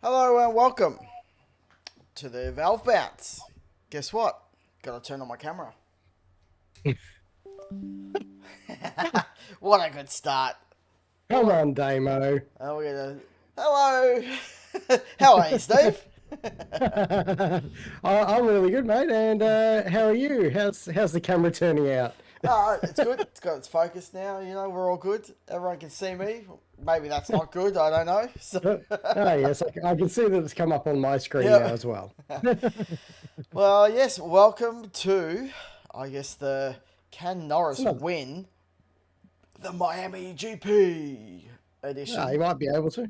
Hello and welcome to the Valve Bounce. Guess what? Gotta turn on my camera. What a good start. Come on, Damo. Oh, we're gonna... Hello! How are you, Steve? I'm really good, mate. And how are you? How's the camera turning out? It's good. It's got its focus now. You know, we're all good. Everyone can see me. Maybe that's not good. I don't know. So... Oh, yes, I can see that it's come up on my screen Yep. now as well. Well, yes, welcome to, I guess, the Can Norris another- win the Miami GP edition? You might be able to.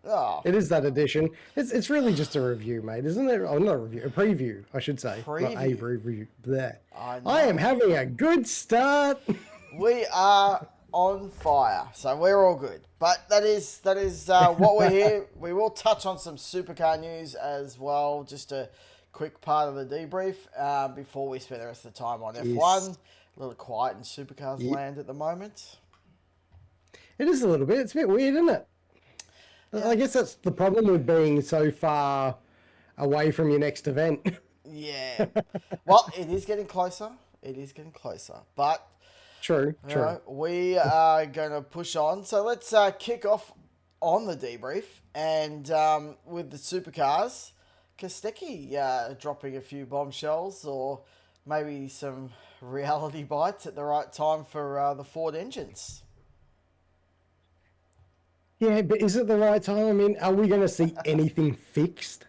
Oh, It is that edition. It's really just a review, mate, isn't it? Oh, not a review, a preview, I should say. Not a Preview. review. There. I know. I am having a good start. We are on fire, so we're all good. But that is what we're here. We will touch on some supercar news as well. Just a quick part of the debrief before we spend the rest of the time on F1. Yes. A little quiet in supercars land at the moment. It is a little bit. It's a bit weird, isn't it? Yeah. I guess that's the problem with being so far away from your next event. Yeah. Well, it is getting closer. It is getting closer. But True. we are going to push on. So let's kick off on the debrief. And with the supercars, Kostecki dropping a few bombshells or maybe some reality bites at the right time for the Ford engines. Yeah, but is it the right time? I mean, are we going to see anything fixed?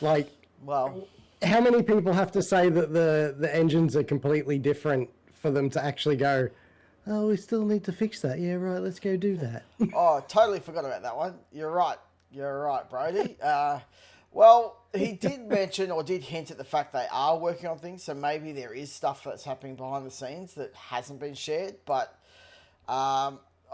Like, Well, how many people have to say that the engines are completely different for them to actually go, oh, we still need to fix that. Yeah, right, let's go do that. oh, totally forgot about that one. You're right, Brody. Well, he did mention or did hint at the fact they are working on things, so maybe there is stuff that's happening behind the scenes that hasn't been shared. But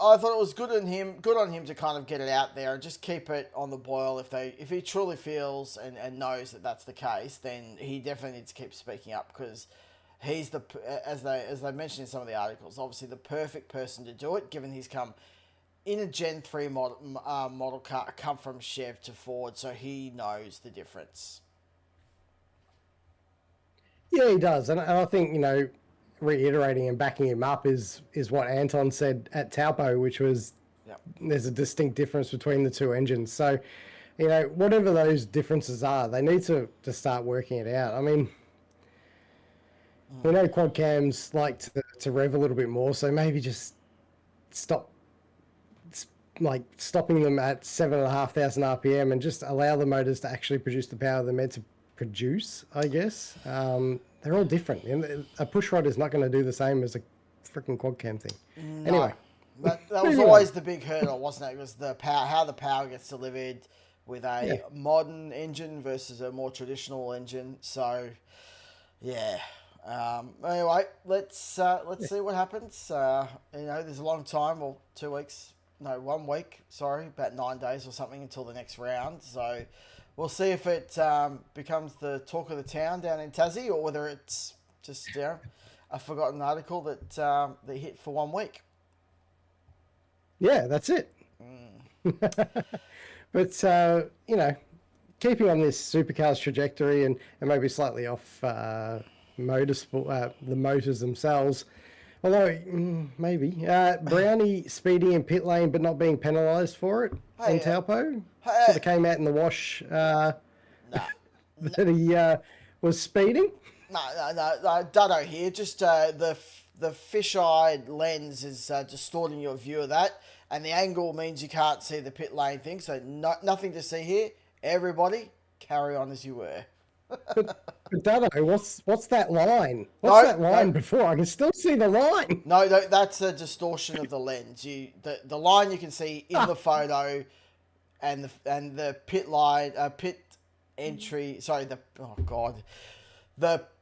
I thought it was good on him to kind of get it out there and just keep it on the boil. If he truly feels and knows that that's the case, then he definitely needs to keep speaking up because he's as they mentioned in some of the articles, obviously the perfect person to do it, given he's come in a Gen 3 model car, come from Chev to Ford, so he knows the difference. Yeah, he does. And I think, reiterating and backing him up is what Anton said at Taupo, which was there's a distinct difference between the two engines. So, whatever those differences are, they need to start working it out. I mean, we know quad cams like to rev a little bit more, so maybe just stopping them at 7,500 RPM and just allow the motors to actually produce the power they're meant to produce, I guess. They're all different. And a push rod is not going to do the same as a freaking quad cam thing. No. Anyway. That was always the big hurdle, wasn't it? It was the power, how the power gets delivered with a modern engine versus a more traditional engine. So, yeah. Anyway, let's see what happens. There's a long time, or 2 weeks. No, 1 week. Sorry, about 9 days or something until the next round. So we'll see if it becomes the talk of the town down in Tassie, or whether it's just a forgotten article that they hit for 1 week. Yeah, that's it. But keeping on this supercars trajectory and maybe slightly off motorsport, the motors themselves. Although, maybe. Brownie speeding in pit lane but not being penalised for it in Taupo. Sort of came out in the wash that he was speeding. No, Duddo here. Just the fish-eyed lens is distorting your view of that. And the angle means you can't see the pit lane thing. So nothing to see here. Everybody, carry on as you were. But Duddo, what's that line? What's that line before? I can still see the line. No, that's a distortion of the lens. The line you can see in the photo, and the pit line, pit entry. Sorry, the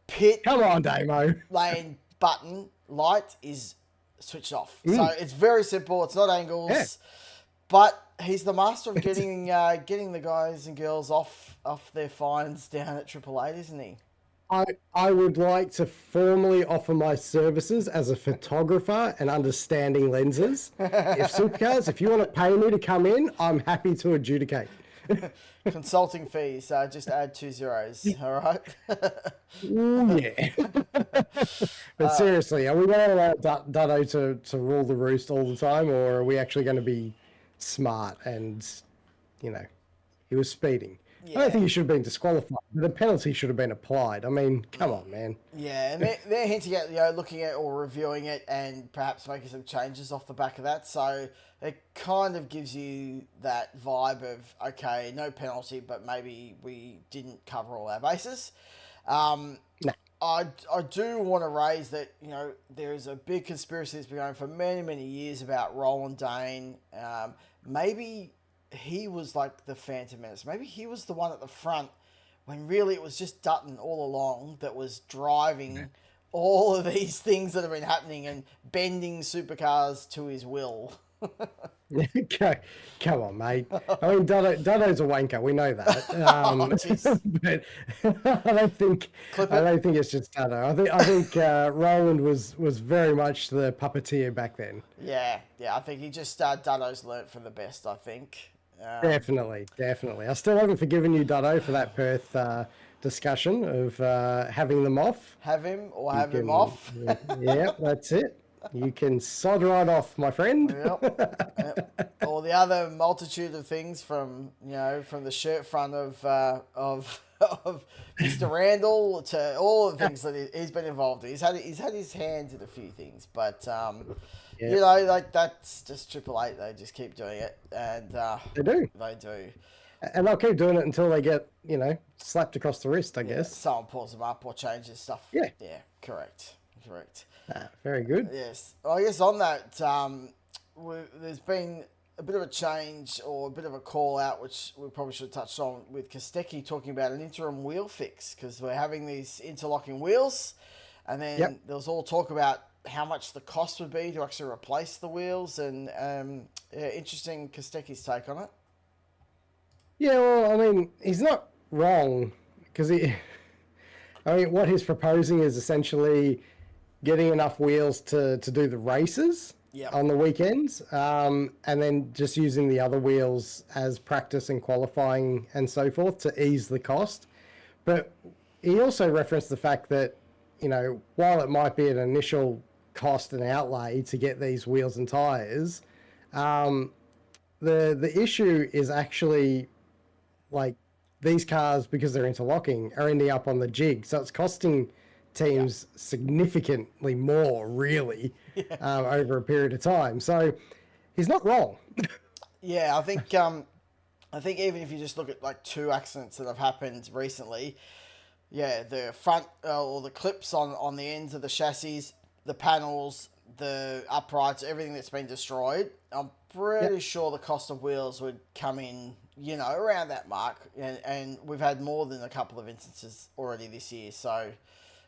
pit. Come on, Damo. Lane button light is switched off. So it's very simple. It's not angles, but he's the master of getting the guys and girls off their fines down at Triple Eight, isn't he? I would like to formally offer my services as a photographer and understanding lenses. If Supercars, if you want to pay me to come in, I'm happy to adjudicate. Consulting fees, just add 2 zeros, all right? Ooh, yeah. But seriously, are we going to allow Dutto to rule the roost all the time, or are we actually going to be smart and, you know, he was speeding? I don't Yeah. think he should have been disqualified, but a penalty should have been applied. I mean, come on, man. Yeah, and they're hinting at, looking at or reviewing it and perhaps making some changes off the back of that. So it kind of gives you that vibe of, okay, no penalty, but maybe we didn't cover all our bases. Nah. I do want to raise that, there is a big conspiracy that's been going for many, many years about Roland Dane. Maybe he was like the Phantom Menace. Maybe he was the one at the front when really it was just Dutton all along that was driving all of these things that have been happening and bending supercars to his will. Okay, come on, mate. I mean, Duddo's a wanker. We know that. But I don't think it's just Duddo. I think Roland was very much the puppeteer back then. Yeah. I think he just Duddo's learnt from the best. I think. Definitely. I still haven't forgiven you, Duddo, for that Perth discussion of having them off. Have him or have him off. Yeah, that's it. You can sod right off, my friend. Yep. Or the other multitude of things from the shirt front of Mr. Randall to all the things that he's been involved in. He's had his hands in a few things, but that's just Triple Eight. They just keep doing it, and they do. They do. And they'll keep doing it until they get, slapped across the wrist, I guess. Someone pulls them up or changes stuff. Yeah. Yeah, correct. Very good. Yes. I guess on that, there's been a bit of a change or a bit of a call out, which we probably should have touched on with Kostecki talking about an interim wheel fix because we're having these interlocking wheels. And then there was all talk about how much the cost would be to actually replace the wheels and interesting Kostecki's take on it. Yeah, well, I mean, he's not wrong because what he's proposing is essentially getting enough wheels to do the races on the weekends, and then just using the other wheels as practice and qualifying and so forth to ease the cost. But he also referenced the fact that, while it might be an initial cost and outlay to get these wheels and tyres, the issue is actually like these cars, because they're interlocking, are ending up on the jig. So it's costing teams significantly more, really, over a period of time. So he's not wrong. Yeah, I think even if you just look at like 2 accidents that have happened recently, the front or the clips on the ends of the chassis, the panels, the uprights, everything that's been destroyed, I'm pretty sure the cost of wheels would come in, around that mark. And we've had more than a couple of instances already this year. So,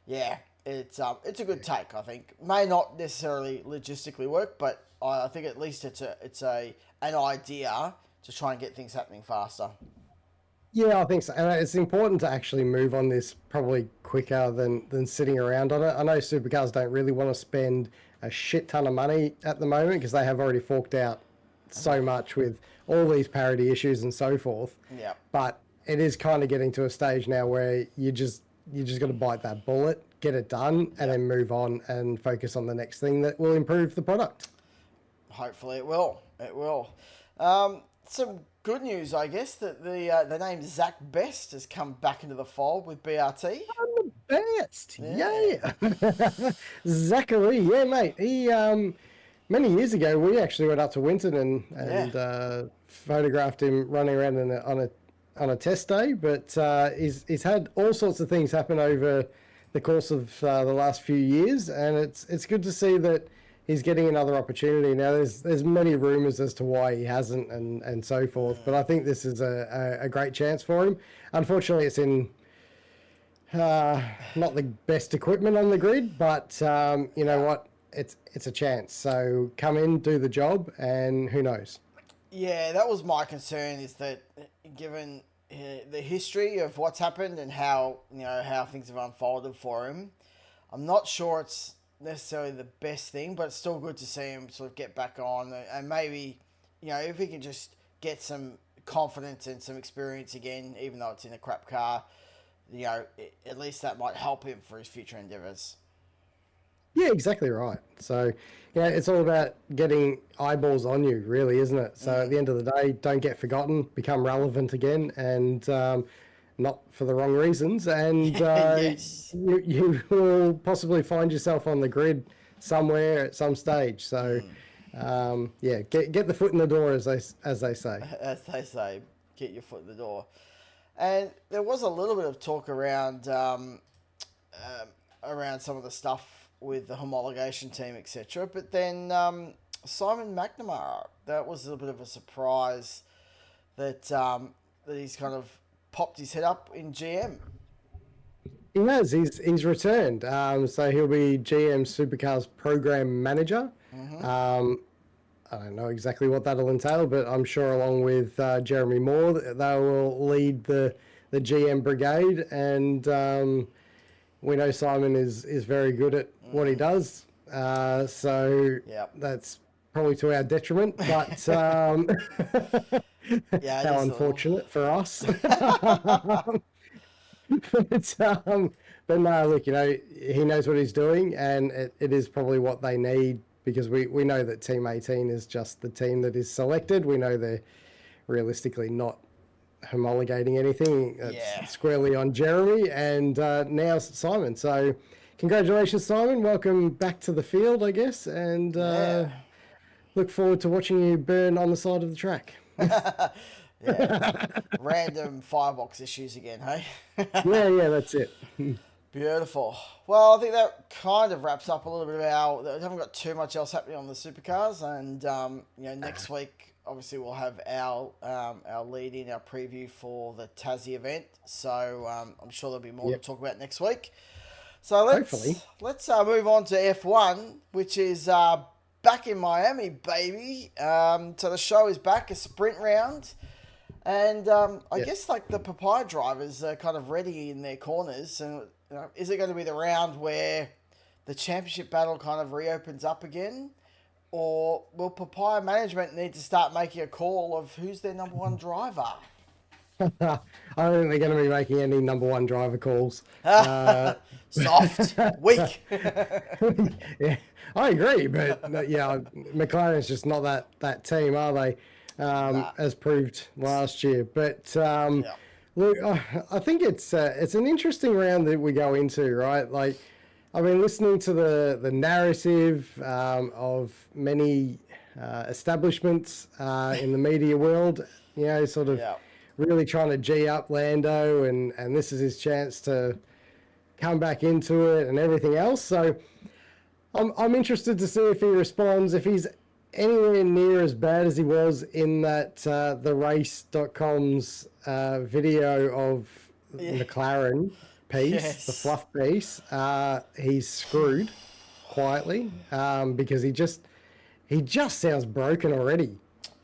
yeah, it's a good take, I think. May not necessarily logistically work, but I think at least it's an idea to try and get things happening faster. Yeah, I think so. And it's important to actually move on this probably quicker than sitting around on it. I know supercars don't really want to spend a shit ton of money at the moment because they have already forked out so much with all these parity issues and so forth. Yeah. But it is kind of getting to a stage now where you just got to bite that bullet, get it done, and then move on and focus on the next thing that will improve the product. Hopefully it will. It will. Some good news, I guess, that the name Zach Best has come back into the fold with BRT. I'm the best. Yeah. Zachary, yeah, mate. He many years ago we actually went up to Winton and photographed him running around on a test day, but he's had all sorts of things happen over the course of the last few years, and it's good to see that he's getting another opportunity. Now, there's many rumours as to why he hasn't and so forth, but I think this is a great chance for him. Unfortunately, it's in not the best equipment on the grid, but you know what? It's a chance. So come in, do the job, and who knows? Yeah, that was my concern, is that given the history of what's happened and how things have unfolded for him, I'm not sure it's necessarily the best thing, but it's still good to see him sort of get back on and maybe, if he can just get some confidence and some experience again, even though it's in a crap car. At least that might help him for his future endeavours. Yeah, exactly right. So, yeah, it's all about getting eyeballs on you, really, isn't it? So at the end of the day, don't get forgotten, become relevant again, and not for the wrong reasons. And Yes. you will possibly find yourself on the grid somewhere at some stage. So, yeah, get the foot in the door, as they say. As they say, get your foot in the door. And there was a little bit of talk around some of the stuff with the homologation team, etc. But then Simon McNamara, that was a little bit of a surprise that that he's kind of popped his head up in GM. He has. He's returned. So he'll be GM Supercars program manager. I don't know exactly what that'll entail, but I'm sure along with Jeremy Moore, they will lead the GM brigade. And we know Simon is very good at what he does. So Yep. that's probably to our detriment, but Yeah, how unfortunate for us. But no, look, he knows what he's doing, and it is probably what they need, because we know that Team 18 is just the team that is selected. We know they're realistically not homologating anything. That's squarely on Jeremy and now Simon. So congratulations, Simon. Welcome back to the field, I guess, and look forward to watching you burn on the side of the track. Yeah. Random firebox issues again, hey? Yeah, that's it. Beautiful. Well, I think that kind of wraps up a little bit of our... We haven't got too much else happening on the Supercars, and next week, obviously, we'll have our lead in, our preview for the Tassie event. So I'm sure there'll be more to talk about next week. So let's move on to F1, which is back in Miami, baby. So the show is back, a sprint round. And I guess like the papaya drivers are kind of ready in their corners. And is it going to be the round where the championship battle kind of reopens up again? Or will papaya management need to start making a call of who's their number one driver? I don't think they're going to be making any number one driver calls. Soft, weak. Yeah, I agree, but McLaren's just not that team, are they? As proved last year. But look, I think it's an interesting round that we go into, right? Like, I've been listening to the narrative of many establishments in the media world, sort of really trying to G up Lando, and this is his chance to come back into it and everything else. So I'm interested to see if he responds, if he's anywhere near as bad as he was in that the race.com's video of McLaren piece, the fluff piece. He's screwed quietly because he just sounds broken already.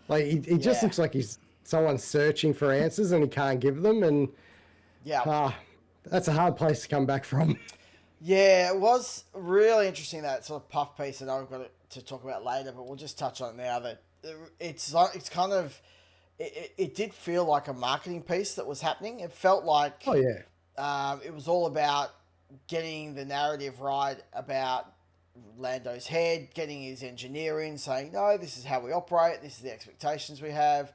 Like he just looks like he's someone searching for answers and he can't give them, and that's a hard place to come back from. Yeah, it was really interesting, that sort of puff piece that I've got to talk about later, but we'll just touch on it now. That it's kind of it did feel like a marketing piece that was happening. It felt like it was all about getting the narrative right about Lando's head, getting his engineering, saying, no, this is how we operate, this is the expectations we have.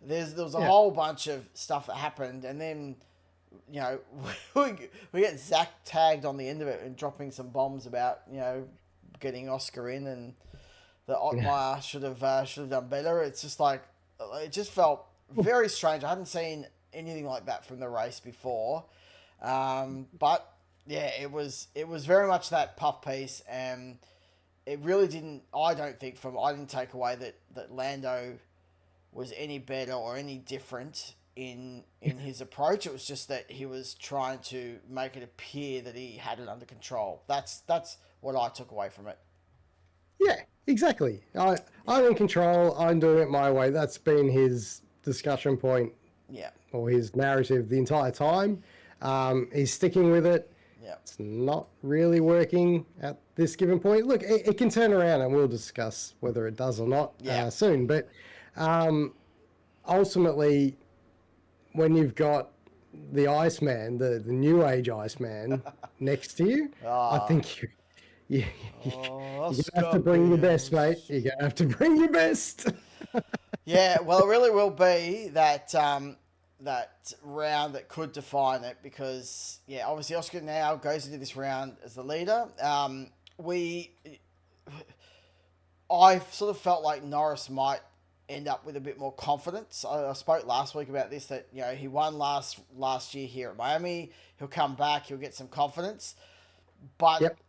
There was a whole bunch of stuff that happened, and then we get Zach tagged on the end of it and dropping some bombs about getting Oscar in, and the Otmar should have done better. It's just like, it just felt very strange. I hadn't seen anything like that from the race before, but yeah, it was very much that puff piece, and it really didn't. I didn't take away that Lando was any better or any different in his approach. It was just that he was trying to make it appear that he had it under control. That's what I took away from it. Yeah, exactly. I'm in control. I'm doing it my way. That's been his discussion point. Yeah. Or his narrative the entire time. He's sticking with it. Yeah. It's not really working at this given point. Look, it can turn around, and we'll discuss whether it does or not soon. But I ultimately, when you've got the Iceman, the new age Iceman next to you, I think you, you're going to have to bring your best, mate. You're going to have to bring your best. Yeah, well, it really will be that that round that could define it because, yeah, obviously Oscar now goes into this round as the leader. I sort of felt like Norris might end up with a bit more confidence. I spoke last week about this, that, you know, he won last year here at Miami. He'll come back, he'll get some confidence. But Yep.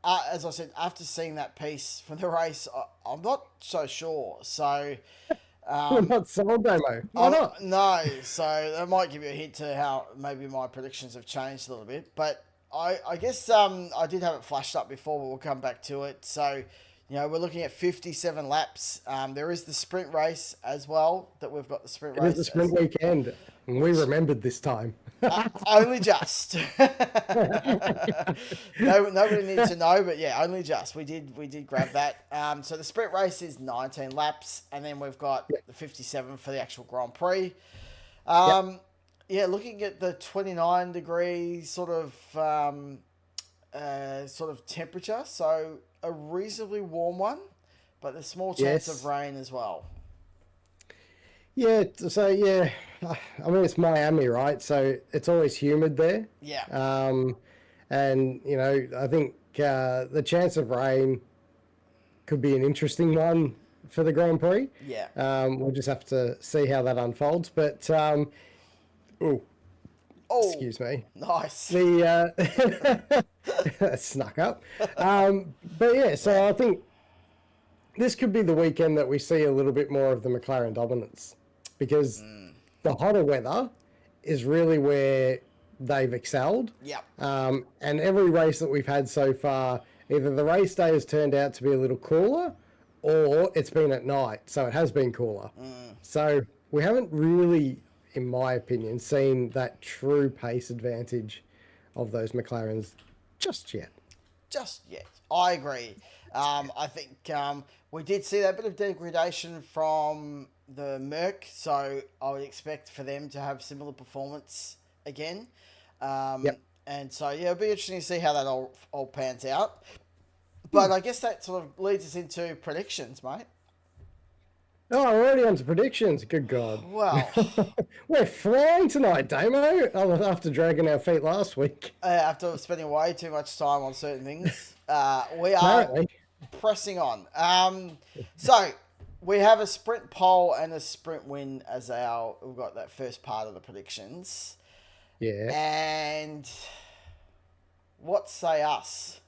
as I said, after seeing that piece from the race, I'm not so sure. So We're not sold, Damo. Why not? no, so that might give you a hint to how maybe my predictions have changed a little bit. But I guess I did have it flashed up before, but we'll come back to it. So, you know, we're looking at 57 laps. There is the sprint race as well, that we've got the sprint It race. is the sprint weekend, and we remembered this time. Only just. No, nobody needs to know, but yeah, only just. We did grab that. So the sprint race is 19 laps, and then we've got the 57 for the actual Grand Prix. Yeah, looking at the 29 degree sort of temperature, so a reasonably warm one, but there's small chance of rain as well. Yeah, so yeah, I mean, it's Miami, right? So it's always humid there. Yeah. And, you know, I think the chance of rain could be an interesting one for the Grand Prix. Yeah. We'll just have to see how that unfolds. But, excuse me. Nice. That snuck up. But yeah, so I think this could be the weekend that we see a little bit more of the McLaren dominance, because the hotter weather is really where they've excelled. Yep. And every race that we've had so far, either the race day has turned out to be a little cooler, or it's been at night, so it has been cooler. So we haven't really, in my opinion, seen that true pace advantage of those McLarens just yet. Just yet. I agree. I think we did see that bit of degradation from the Merc, so I would expect for them to have similar performance again. And so, yeah, it'll be interesting to see how that all pans out. But I guess that sort of leads us into predictions, mate. Oh, we're already on to predictions. Good God. Well, we're flying tonight, Damo, after dragging our feet last week. After spending way too much time on certain things, we are pressing on. So we have a sprint pole and a sprint win as we've got that first part of the predictions. Yeah. And what say us?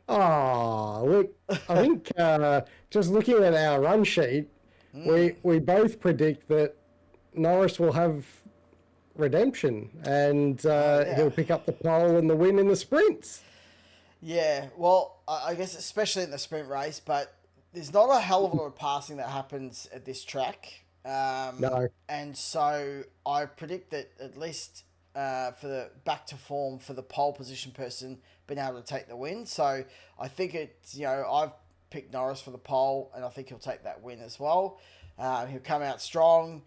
Oh, look, I think just looking at our run sheet, we both predict that Norris will have redemption and he'll pick up the pole and the win in the sprints. Yeah, well, I guess especially in the sprint race, but there's not a hell of a lot of passing that happens at this track. No. And so I predict that at least for the back to form for the pole position person being able to take the win. So I think I've picked Norris for the pole, and I think he'll take that win as well. He'll come out strong,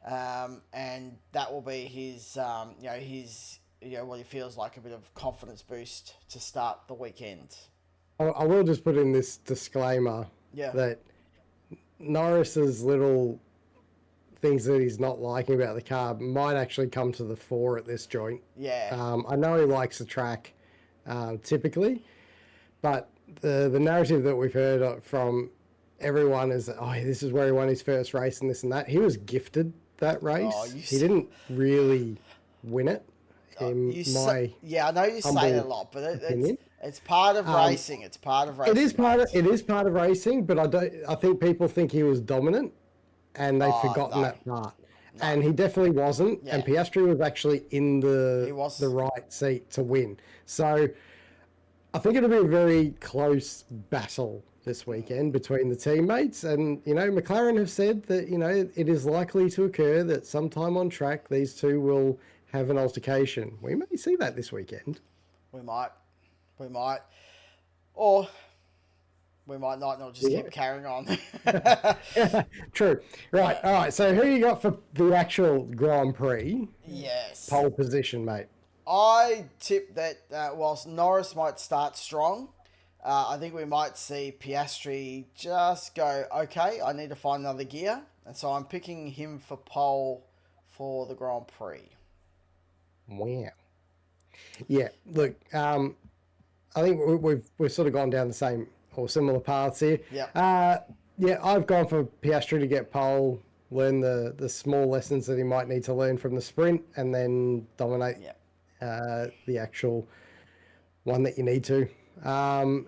and that will be his what he feels like a bit of confidence boost to start the weekend. I will just put in this disclaimer that Norris's little things that he's not liking about the car might actually come to the fore at this joint. Yeah. I know he likes the track typically, but the narrative that we've heard from everyone is that, this is where he won his first race and this and that. He was gifted that race. He didn't really win it. I know you say it a lot, but it's part of racing. It's part of racing. It is part of racing, but I think people think he was dominant, and they've forgotten that part. No. And he definitely wasn't. Yeah. And Piastri was actually in the right seat to win. So I think it'll be a very close battle this weekend between the teammates. And, McLaren have said that, it is likely to occur that sometime on track these two will have an altercation. We may see that this weekend. We might. Or We might not just keep carrying on. True. Right. All right. So who you got for the actual Grand Prix Yes. pole position, mate? I tip that whilst Norris might start strong, I think we might see Piastri just go, okay, I need to find another gear. And so I'm picking him for pole for the Grand Prix. Wow. Yeah. Look, I think we've sort of gone down the same or similar paths here. Yeah. Yeah, I've gone for Piastri to get pole, learn the small lessons that he might need to learn from the sprint, and then dominate the actual one that you need to.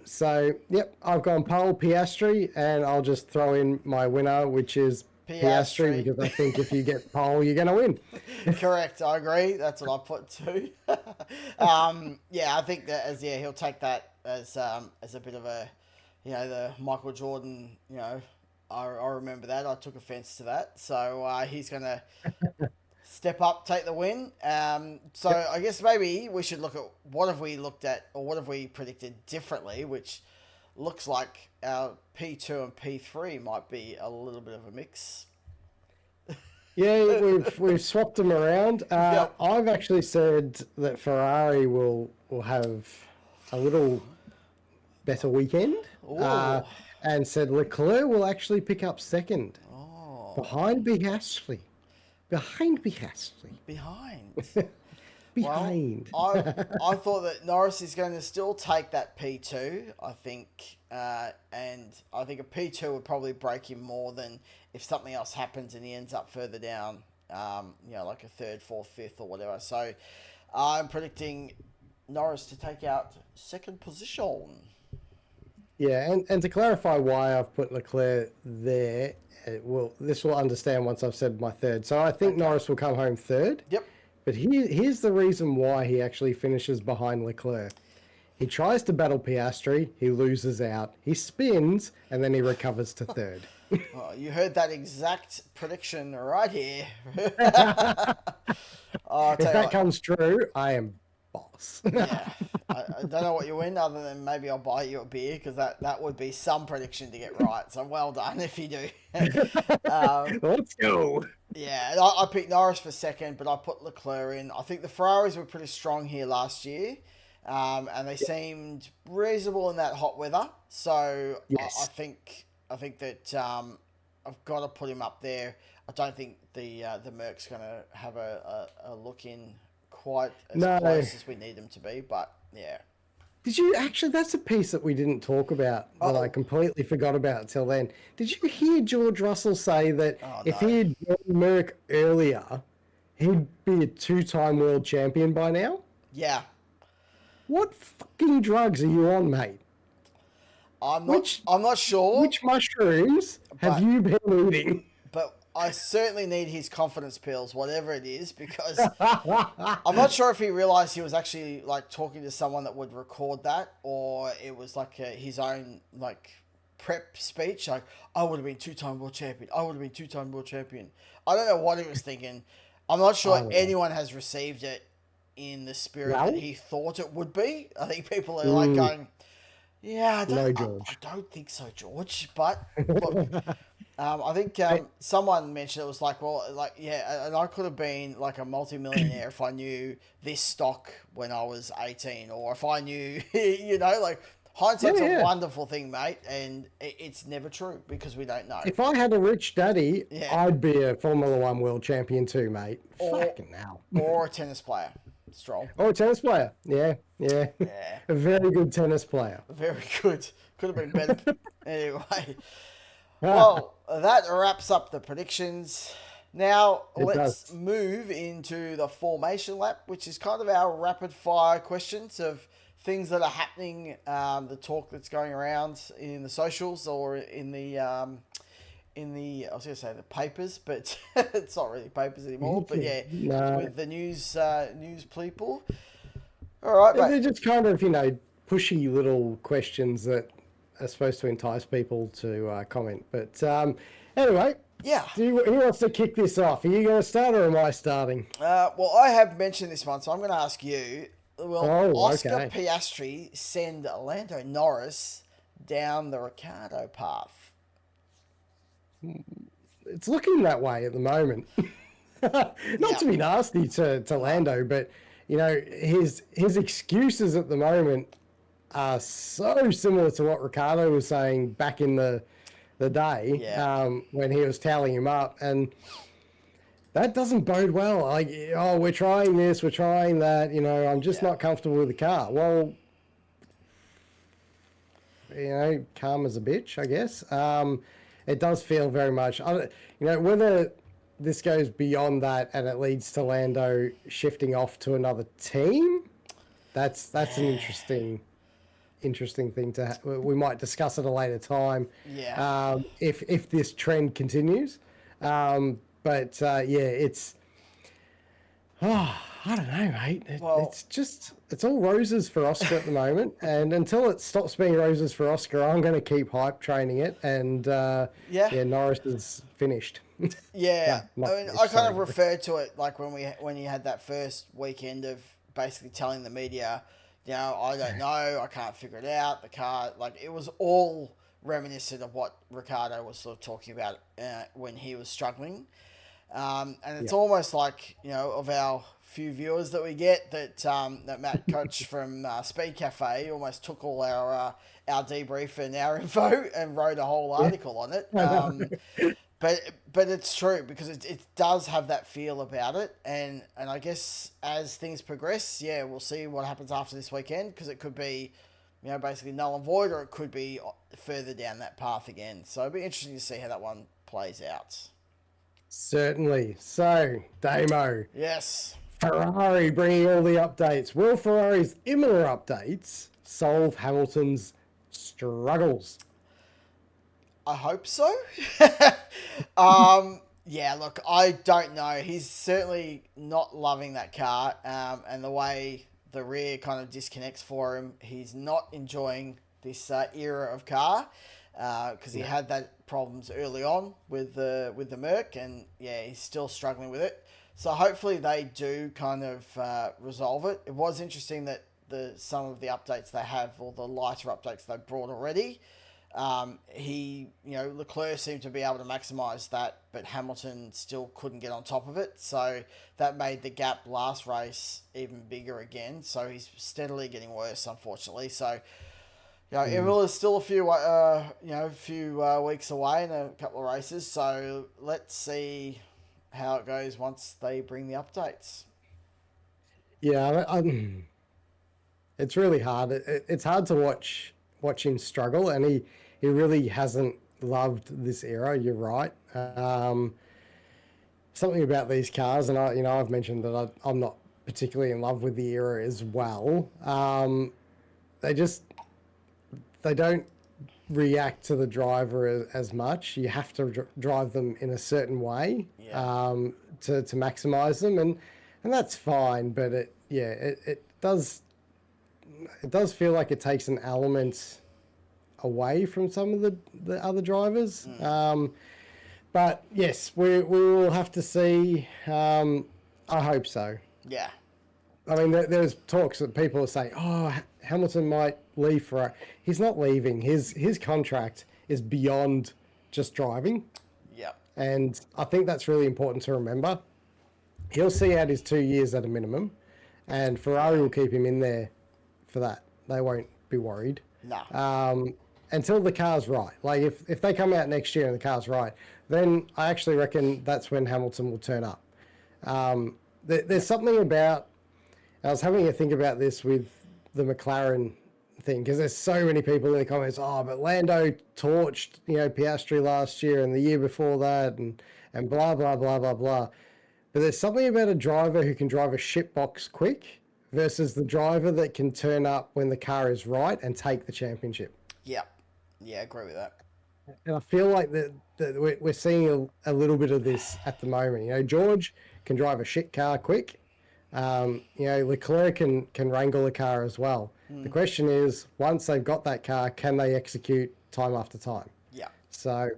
So, yep, I've gone pole Piastri, and I'll just throw in my winner, which is Piastri, because I think if you get pole, you're going to win. Correct, I agree. That's what I put too. Yeah, I think that he'll take that as a bit of a, the Michael Jordan. I remember that. I took offence to that. So he's going to step up, take the win. So I guess maybe we should look at what have we looked at or what have we predicted differently, which looks like our P2 and P3 might be a little bit of a mix. Yeah, we've swapped them around. I've actually said that Ferrari will have a little better weekend, and said Leclerc will actually pick up second behind Piastri. Behind. Well, I thought that Norris is going to still take that P2, I think, and I think a P2 would probably break him more than if something else happens and he ends up further down, like a third, fourth, fifth or whatever. So I'm predicting Norris to take out second position. Yeah, and to clarify why I've put Leclerc there, this will understand once I've said my third. So I think Norris will come home third. Yep. But here's the reason why he actually finishes behind Leclerc. He tries to battle Piastri, he loses out, he spins, and then he recovers to third. Oh, you heard that exact prediction right here. If that comes true, I am boss. Yeah. I don't know what you win other than maybe I'll buy you a beer because that would be some prediction to get right. So well done if you do. Let's go. Yeah, I picked Norris for second, but I put Leclerc in. I think the Ferraris were pretty strong here last year, and they seemed reasonable in that hot weather. So yes. I think that I've got to put him up there. I don't think the Merc's going to have a look in quite as close as we need them to be, but yeah. Did you actually? That's a piece that we didn't talk about that I completely forgot about till then. Did you hear George Russell say that if he had joined Merc earlier, he'd be a 2-time world champion by now? Yeah. What fucking drugs are you on, mate? I'm not sure. Which mushrooms have you been eating? But I certainly need his confidence pills, whatever it is, because I'm not sure if he realized he was actually like talking to someone that would record that, or it was like his own like prep speech, like I would have been 2-time world champion. I would have been 2-time world champion. I don't know what he was thinking. I'm not sure anyone has received it in the spirit that he thought it would be. I think people are like going, yeah, I don't think so, George. But look, I think someone mentioned it was like, well, like, yeah, and I could have been like a multimillionaire if I knew this stock when I was 18, or if I knew, like hindsight's a wonderful thing, mate, and it's never true because we don't know. If I had a rich daddy, I'd be a Formula One world champion too, mate. Fucking hell. Or a tennis player. Stroll. Or a tennis player. Yeah. A very good tennis player. Very good. Could have been better. Anyway. Well, that wraps up the predictions. Now, let's move into the formation lap, which is kind of our rapid fire questions of things that are happening, the talk that's going around in the socials or in the I was going to say the papers, but it's not really papers anymore. But with the news people. All right, mate. They're just kind of, pushy little questions that are supposed to entice people to comment. But anyway, who wants to kick this off? Are you going to start or am I starting? Well, I have mentioned this one, so I'm going to ask you. Will Oscar Piastri send Lando Norris down the Ricciardo path? It's looking that way at the moment. Not to be nasty to Lando, but you know, his excuses at the moment are so similar to what Ricciardo was saying back in the day, when he was tallying him up, and that doesn't bode well. Like, oh, we're trying this, we're trying that. You know, I'm just not comfortable with the car. Well, you know, calm as a bitch, I guess. It does feel very much, you know, whether this goes beyond that and it leads to Lando shifting off to another team, that's an interesting thing to we might discuss at a later time. If this trend continues, but it's I don't know, mate. It's all roses for Oscar at the moment, and until it stops being roses for Oscar, I'm going to keep hype training it. And Norris is finished. I mean, I kind of referred to it like when he had that first weekend of basically telling the media, you know, I don't know, I can't figure it out. The car, like, it was all reminiscent of what Ricciardo was sort of talking about when he was struggling. And it's almost like, you know, of our few viewers that we get, that Matt Coach from Speed Cafe almost took all our debrief and our info and wrote a whole article on it. But it's true, because it does have that feel about it, and I guess as things progress, we'll see what happens after this weekend, because it could be, you know, basically null and void, or it could be further down that path again. So it'll be interesting to see how that one plays out. Certainly. So, Damo. Yes. Ferrari bringing all the updates. Will Ferrari's Imola updates solve Hamilton's struggles? I hope so. Look, I don't know. He's certainly not loving that car, and the way the rear kind of disconnects for him. He's not enjoying this era of car, because he had that problems early on with the Merc, and he's still struggling with it. So hopefully they do kind of resolve it. It was interesting that some of the updates they have, or the lighter updates they brought already, Leclerc seemed to be able to maximise that, but Hamilton still couldn't get on top of it. So that made the gap last race even bigger again. So he's steadily getting worse, unfortunately. So, you know, Imola's still a few weeks away in a couple of races. So let's see how it goes once they bring the updates. Yeah, it's really hard. It's hard to watch him struggle, and he really hasn't loved this era. You're right. Something about these cars, and I've mentioned that I'm not particularly in love with the era as well. They don't react to the driver as much. You have to drive them in a certain way to maximize them, and that's fine. But it does feel like it takes an element away from some of the other drivers. But yes, we will have to see. I hope so. Yeah. I mean, there's talks that people are saying, oh, Hamilton might leave for. He's not leaving. His contract is beyond just driving. Yeah. And I think that's really important to remember. He'll see out his 2 years at a minimum, and Ferrari will keep him in there for that. They won't be worried. No. Until the car's right. Like, if they come out next year and the car's right, then I actually reckon that's when Hamilton will turn up. There's something about... I was having a think about this with the McLaren thing, because there's so many people in the comments, oh, but Lando torched, Piastri last year and the year before that, and blah, blah, blah, blah, blah. But there's something about a driver who can drive a shitbox quick versus the driver that can turn up when the car is right and take the championship. Yeah. Yeah, I agree with that. And I feel like that we're seeing a little bit of this at the moment. George can drive a shit car quick. Leclerc can wrangle a car as well. The question is, once they've got that car, can they execute time after time? Yeah. So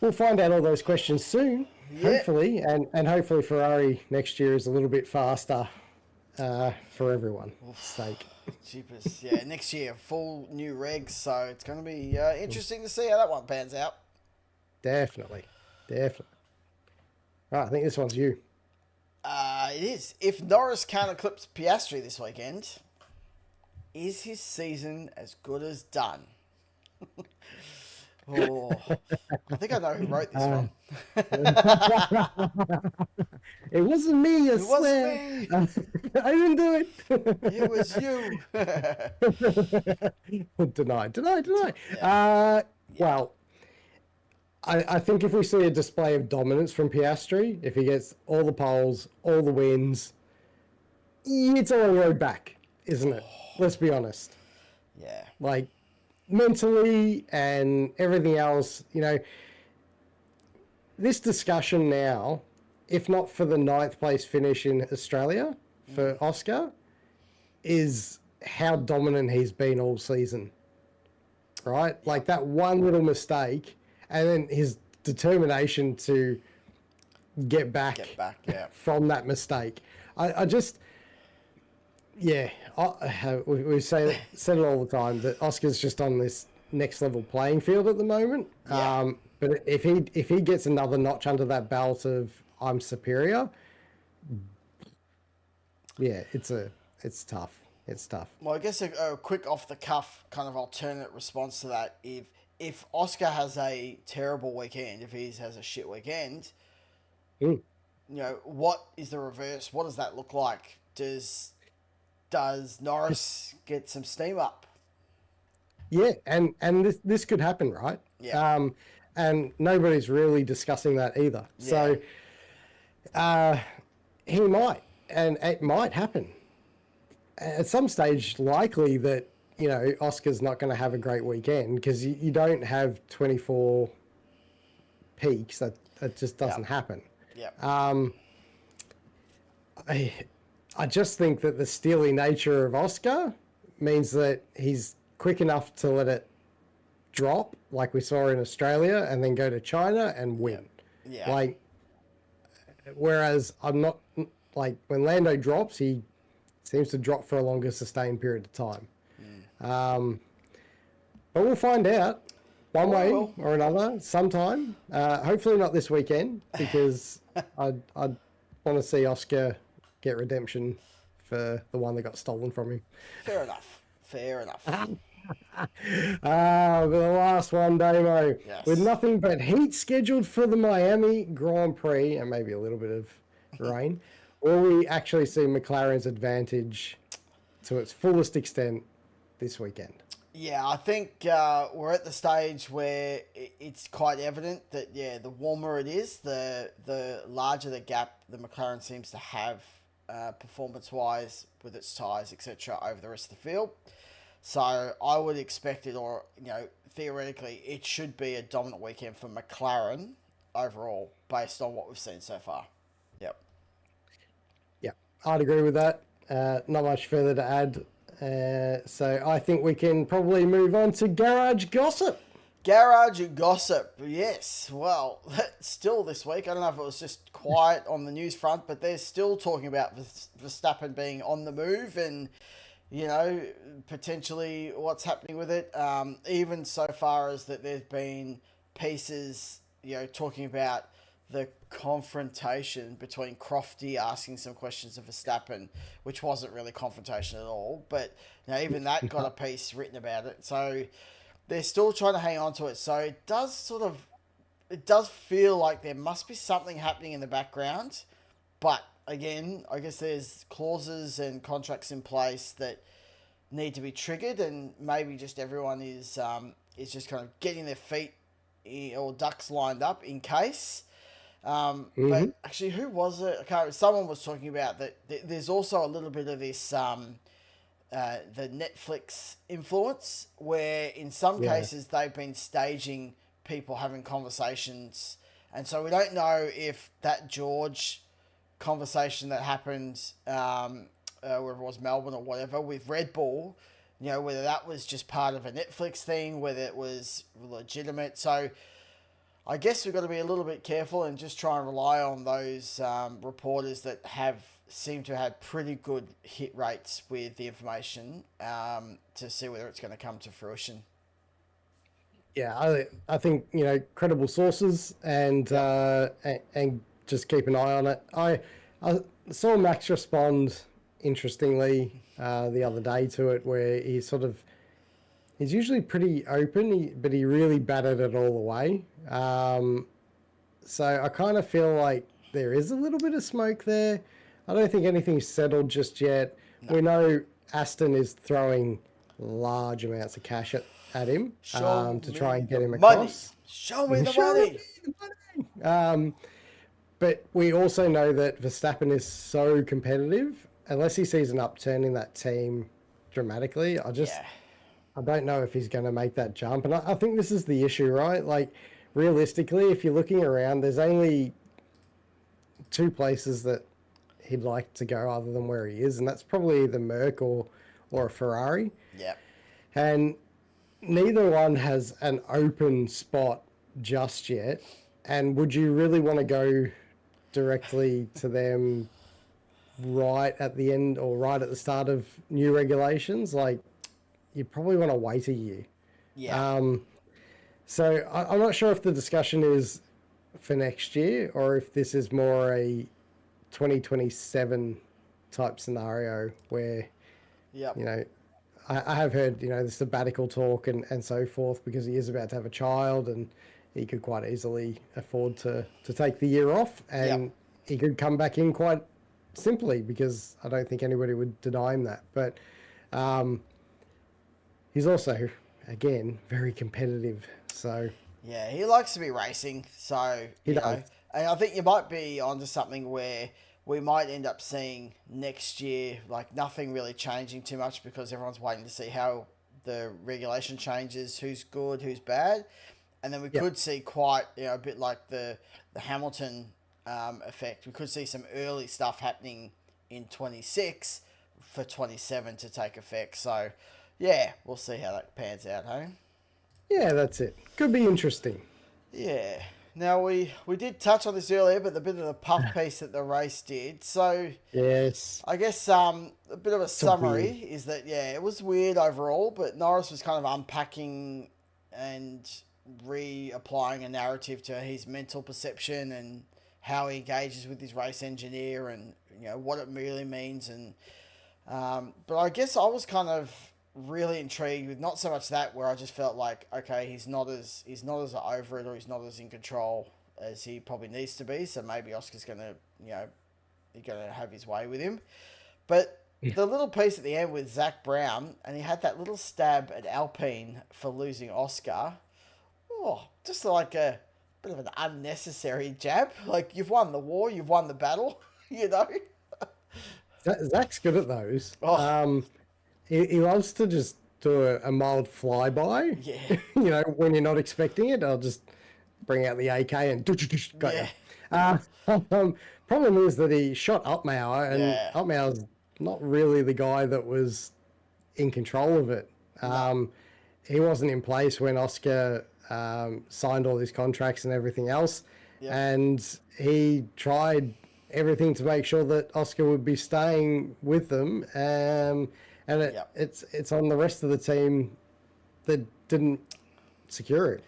we'll find out all those questions soon, hopefully, and hopefully Ferrari next year is a little bit faster for everyone's sake. Jeepers. Yeah, next year, full new regs, so it's going to be interesting to see how that one pans out. Definitely. Definitely. Right, I think this one's you. It is. If Norris can't eclipse Piastri this weekend, is his season as good as done? Oh, I think I know who wrote this one. It wasn't me, I It wasn't swear. me. I didn't do It was you. it. Deny. Yeah. Well, I think if we see a display of dominance from Piastri, if he gets all the poles, all the wins, it's a long road back, isn't it? Let's be honest. Yeah. Like, mentally and everything else, this discussion now, if not for the 9th place finish in Australia for Oscar, is how dominant he's been all season, right? Like that one little mistake and then his determination to get back Yeah. from that mistake. I just, yeah, we say said it all the time that Oscar's just on this next level playing field at the moment. Yeah. But if he gets another notch under that belt of I'm superior, yeah, it's tough. It's tough. Well, I guess a quick off the cuff kind of alternate response to that: if Oscar has a terrible weekend, if he has a shit weekend, what is the reverse? What does that look like? Does Norris get some steam up? Yeah, and this could happen, right? Yeah. And nobody's really discussing that either. Yeah. So he might, and it might happen at some stage. Likely that Oscar's not going to have a great weekend because you don't have 24 peaks. That just doesn't happen. Yeah. I just think that the steely nature of Oscar means that he's quick enough to let it drop, like we saw in Australia, and then go to China and win. Yeah. Like, whereas I'm not like when Lando drops, he seems to drop for a longer sustained period of time. But we'll find out one way or another sometime. Hopefully not this weekend because I'd want to see Oscar get redemption for the one that got stolen from him. Fair enough. For the last one, Damo. Yes. With nothing but heat scheduled for the Miami Grand Prix and maybe a little bit of rain, will we actually see McLaren's advantage to its fullest extent this weekend? Yeah, I think we're at the stage where it's quite evident that, the warmer it is, the larger the gap the McLaren seems to have performance-wise with its tyres, etc., over the rest of the field. So I would expect it, or, theoretically, it should be a dominant weekend for McLaren overall, based on what we've seen so far. Yep. Yeah, I'd agree with that. Not much further to add. So I think we can probably move on to Garage Gossip. Garage Gossip, yes. Well, still this week, I don't know if it was just quiet on the news front, but they're still talking about Verstappen being on the move and, potentially what's happening with it. Even so far as that there's been pieces, talking about the confrontation between Crofty asking some questions of Verstappen, which wasn't really confrontation at all, but even that got a piece written about it. So they're still trying to hang on to it. So it does feel like there must be something happening in the background, but again, I guess there's clauses and contracts in place that need to be triggered, and maybe just everyone is just kind of getting their feet or ducks lined up in case. But actually, who was it? I can't remember. Someone was talking about that. There's also a little bit of this the Netflix influence, where in some cases they've been staging people having conversations, and so we don't know if that George conversation that happened, whether it was Melbourne or whatever, with Red Bull, whether that was just part of a Netflix thing, whether it was legitimate. So I guess we've got to be a little bit careful and just try and rely on those reporters that have seem to have pretty good hit rates with the information to see whether it's going to come to fruition. Yeah, I think credible sources and just keep an eye on it. I saw Max respond interestingly the other day to it, where he's usually pretty open, but he really batted it all the way. So I kind of feel like there is a little bit of smoke there. I don't think anything's settled just yet. No. We know Aston is throwing large amounts of cash at him to try and get him across. Show me the money. But we also know that Verstappen is so competitive. Unless he sees an upturn in that team dramatically, I don't know if he's going to make that jump. And I think this is the issue, right? Like, realistically, if you're looking around, there's only two places that he'd like to go other than where he is, and that's probably the Merc or a Ferrari. Yeah. And neither one has an open spot just yet. And would you really want to go directly to them right at the end or right at the start of new regulations? Like, you probably want to wait a year. Yeah. So I'm not sure if the discussion is for next year or if this is more a 2027 type scenario where, I have heard, the sabbatical talk and so forth, because he is about to have a child and he could quite easily afford to take the year off, and he could come back in quite simply, because I don't think anybody would deny him that. But he's also, again, very competitive. So yeah, he likes to be racing. So he does. And I think you might be onto something where we might end up seeing next year, like, nothing really changing too much, because everyone's waiting to see how the regulation changes, who's good, who's bad. And then we could see quite, a bit like the Hamilton effect. We could see some early stuff happening in 26 for 27 to take effect. So, yeah, we'll see how that pans out, hey? Yeah, that's it. Could be interesting. Yeah. Now, we did touch on this earlier, but the bit of the puff piece that the race did. So, yes, I guess a bit of a summary is that, it was weird overall, but Norris was kind of unpacking and reapplying a narrative to his mental perception and how he engages with his race engineer and, what it really means. And but I guess I was kind of really intrigued with not so much that, where I just felt like, okay, he's not as over it, or he's not as in control as he probably needs to be. So maybe Oscar's gonna, he's gonna have his way with him. But the little piece at the end with Zach Brown, and he had that little stab at Alpine for losing Oscar. Oh, just like a bit of an unnecessary jab. Like, you've won the war, you've won the battle, Zach's good at those. Oh. He loves to just do a mild flyby. Yeah. When you're not expecting it, I'll just bring out the AK and got you. Problem is that he shot Upmauer, and Upmauer's not really the guy that was in control of it. No. He wasn't in place when Oscar signed all his contracts and everything else. Yep. And he tried everything to make sure that Oscar would be staying with them. And it's on the rest of the team that didn't secure it.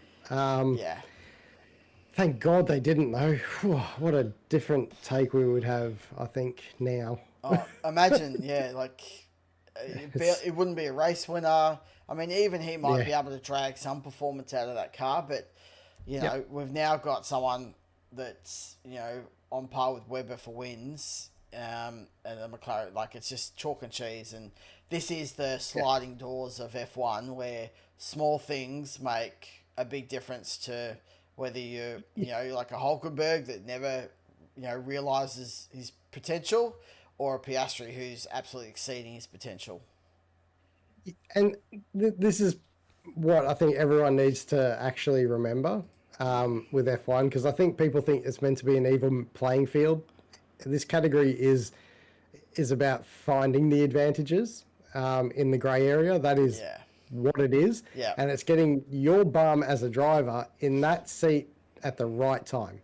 Thank God they didn't, though. What a different take we would have, I think, now. Oh, imagine, it wouldn't be a race winner. I mean, even he might be able to drag some performance out of that car, but, we've now got someone that's, on par with Webber for wins, and the McLaren, it's just chalk and cheese. And this is the sliding doors of F1, where small things make a big difference to whether you're, like a Hulkenberg that never, realizes his potential, or a Piastri who's absolutely exceeding his potential. And this is what I think everyone needs to actually remember with F1, because I think people think it's meant to be an even playing field. This category is about finding the advantages in the grey area. That is what it is. Yeah. And it's getting your bum as a driver in that seat at the right time.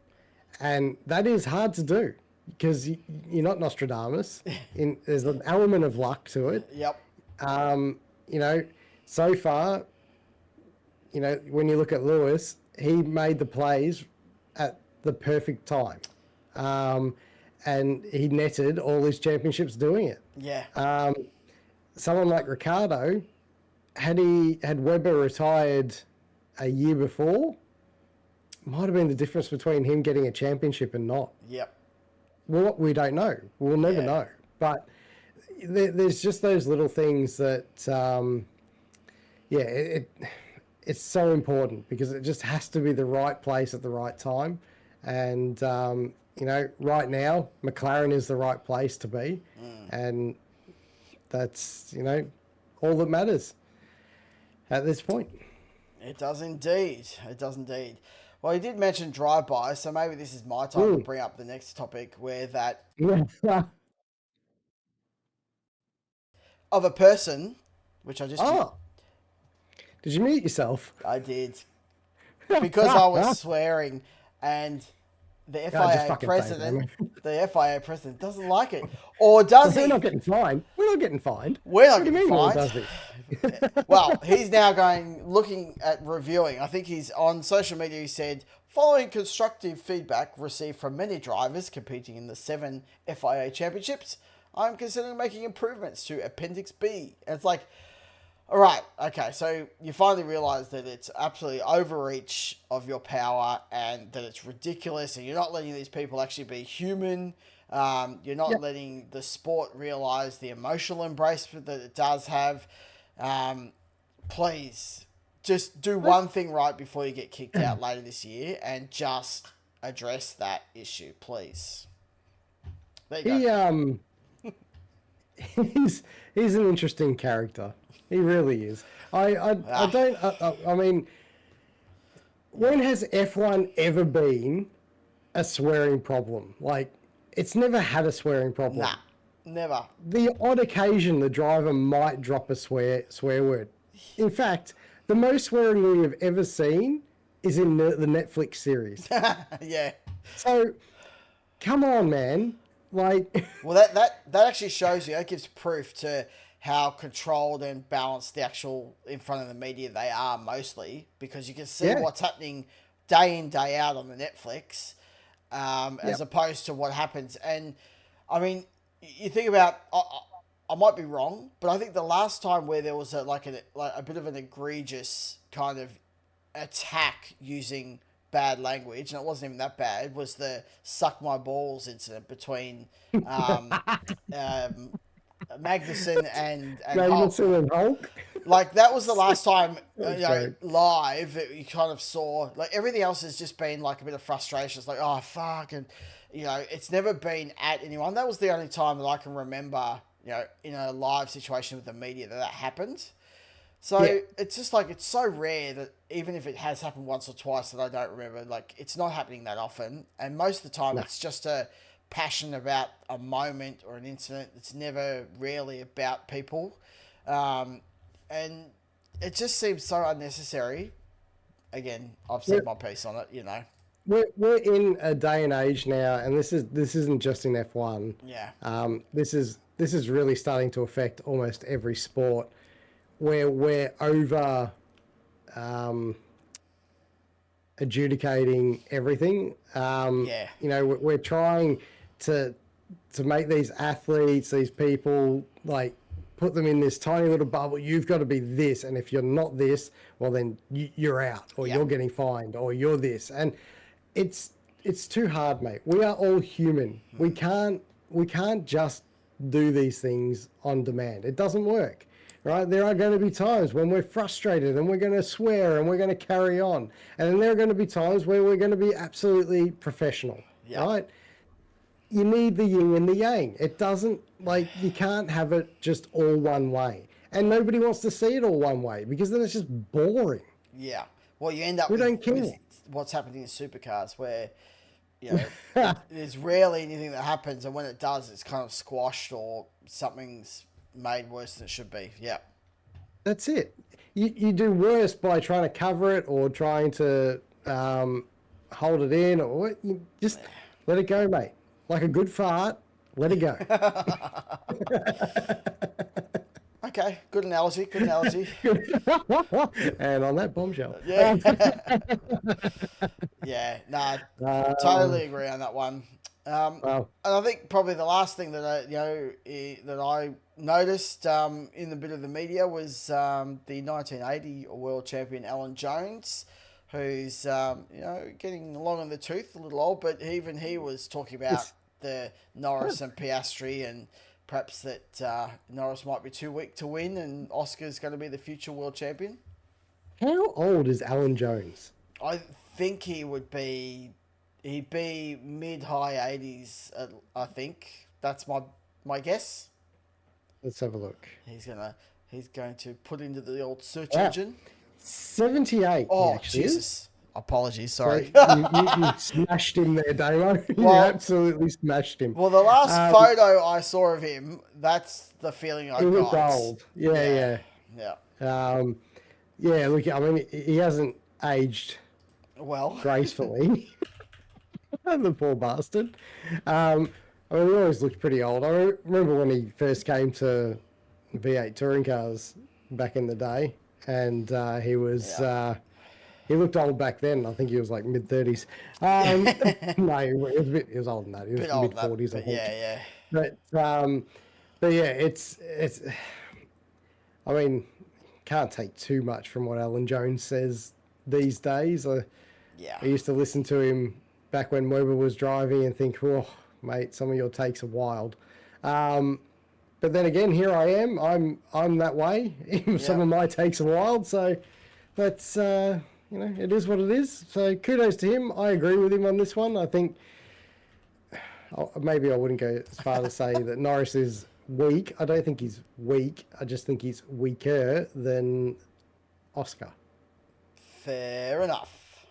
And that is hard to do. because you're not Nostradamus. There's an element of luck to it. Yep. You know, so far, you know, when you look at Lewis, he made the plays at the perfect time. And he netted all his championships doing it. Yeah. Someone like Ricardo, had Webber retired a year before, might have been the difference between him getting a championship and not. Yep. Well, we don't know. We'll never know. But there's just those little things that, it's so important because it just has to be the right place at the right time. And, you know, right now, McLaren is the right place to be. And that's, you know, all that matters at this point. It does indeed. It does indeed. Well, you did mention drive-by, so maybe this is my time to bring up the next topic where that of a person, which I just... Oh, did you mute yourself? I did. Because I was swearing and the FIA president doesn't like it. Or does he? We're not getting fined. We're not getting fined. We're not getting fined. Does he? Well, he's now looking at reviewing. I think he's on social media. He said, following constructive feedback received from many drivers competing in the 7 FIA championships, I'm considering making improvements to Appendix B. And it's like, all right, okay, so you finally realise that it's absolutely overreach of your power and that it's ridiculous and you're not letting these people actually be human. You're not letting the sport realise the emotional embrace that it does have. Please, just do one thing right before you get kicked out later this year and just address that issue, please. There you go. He's an interesting character. He really is. I mean, when has F1 ever been a swearing problem? Like, it's never had a swearing problem. Nah, never. The odd occasion the driver might drop a swear word. In fact, the most swearing we have ever seen is in the Netflix series. Yeah. So, come on, man. Like, well, that actually shows you. That gives proof to how controlled and balanced the actual in front of the media they are mostly, because you can see what's happening day in, day out on the Netflix, as opposed to what happens. And I mean, you think about, I might be wrong, but I think the last time where there was a bit of an egregious kind of attack using bad language, and it wasn't even that bad, was the suck my balls incident between Magnussen and Hulk. Like, that was the last time live that you kind of saw. Like, everything else has just been like a bit of frustration. It's like, oh fuck, and you know, it's never been at anyone. That was the only time that I can remember, you know, in a live situation with the media that happened. So it's just like, it's so rare that even if it has happened once or twice that I don't remember, like, it's not happening that often. And most of the time it's just a passion about a moment or an incident. It's never really about people. And it just seems so unnecessary. Again, I've said my piece on it, you know. We're in a day and age now, and this isn't just in F1. Yeah. This is really starting to affect almost every sport, where we're over adjudicating everything. You know, we're trying to make these athletes, these people, like, put them in this tiny little bubble. You've got to be this, and if you're not this, well, then you're out, or you're getting fined, or you're this. And it's too hard, mate. We are all human. We can't just do these things on demand. It doesn't work. Right? There are going to be times when we're frustrated and we're going to swear and we're going to carry on. And then there are going to be times where we're going to be absolutely professional. Right? You need the yin and the yang. It doesn't, like, you can't have it just all one way. And nobody wants to see it all one way, because then it's just boring. Yeah. Well, you end up with what's happening in supercars, where, you know, there's rarely anything that happens, and when it does, it's kind of squashed or something's made worse than it should be. Yeah. That's it. You do worse by trying to cover it or trying to hold it in, or you just let it go, mate. like a good fart, let it go. Okay, good analogy. Good analogy. And on that bombshell. Yeah. Yeah. No, totally Um, agree on that one. well, And I think probably the last thing that that I noticed in the bit of the media was the 1980 world champion Alan Jones, who's getting along in the tooth, a little old, but even he was talking about it's, the Norris and Piastri, and perhaps that Norris might be too weak to win, and Oscar's going to be the future world champion. how old is Alan Jones? I think he'd be mid high 80s. I think that's my guess. Let's have a look. He's going to put into the old search Wow. engine. 78 he Oh actually is. Jesus! Apologies, So sorry. you smashed him there, Damo. You Well- absolutely smashed him. Well, the last photo I saw of him, that's the feeling I He looked got. old. Yeah. Yeah. Yeah, look, I mean, he hasn't aged Well, gracefully. The poor bastard. I mean, he always looked pretty old. I remember when he first came to V8 touring cars back in the day, and he was he looked old back then. I think he was like mid 30s. No, he was older than that. He was bit old, mid 40s. I think. yeah. But yeah, it's. I mean, can't take too much from what Alan Jones says these days. I used to listen to him back when Weber was driving and think, oh, mate, some of your takes are wild. But then again, here I am. I'm that way. Some of my takes are wild. So that's it is what it is. So kudos to him. I agree with him on this one. I think maybe I wouldn't go as far to say that Norris is weak. I don't think he's weak. I just think he's weaker than Oscar. Fair enough.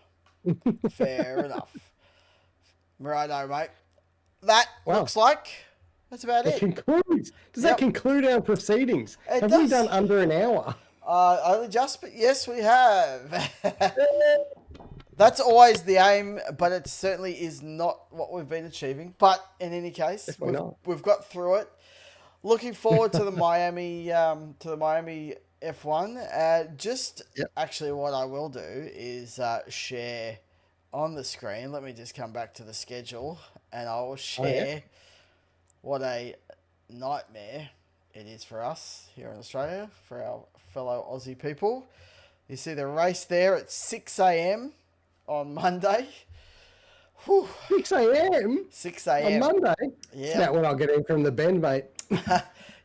Fair enough. Righto, mate. That looks like that's about it. Does that conclude our proceedings? Have we done under an hour? Only just, but yes, we have. That's always the aim, but it certainly is not what we've been achieving. But in any case, we've got through it. Looking forward to the Miami F1. Actually, what I will do is share on the screen. Let me just come back to the schedule, and I will share what a nightmare it is for us here in Australia, for our fellow Aussie people. You see the race there at 6 a.m. on Monday. Whew. 6 a.m. 6 a.m. on Monday. Yeah, it's about when I'll get in from the bend, mate.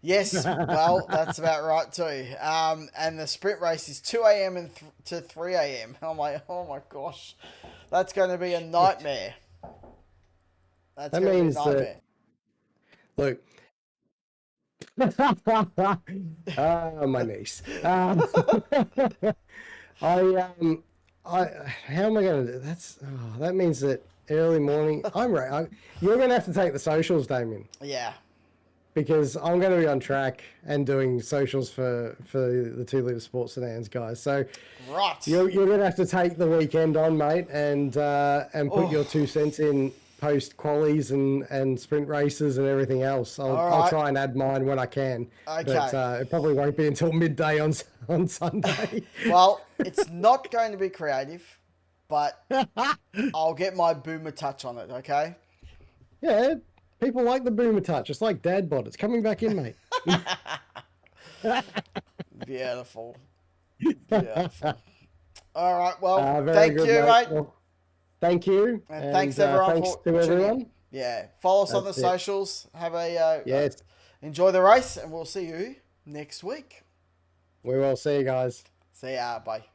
Yes, well, that's about right too. And the sprint race is 2 a.m. to 3 a.m. I'm like, oh my gosh, that's going to be a nightmare. That means that. Look. My niece. How am I going to do that? Means that early morning. I'm right. You're going to have to take the socials, Damien. Yeah. Because I'm going to be on track and doing socials for the 2 Litre Sports Sedans guys. So you're going to have to take the weekend on, mate, and put your 2 cents in post qualies and sprint races and everything else. I'll try and add mine when I can. Okay. But it probably won't be until midday on Sunday. Well, it's not going to be creative, but I'll get my boomer touch on it, okay? Yeah. People like the boomer touch. It's like dad bod. It's coming back in, mate. Beautiful. All right. Well, thank you, mate. Well, thank you. And thanks, everyone. Thanks to everyone. Yeah. Follow us on the socials. Have a yes. Enjoy the race, and we'll see you next week. We will see you guys. See ya. Bye.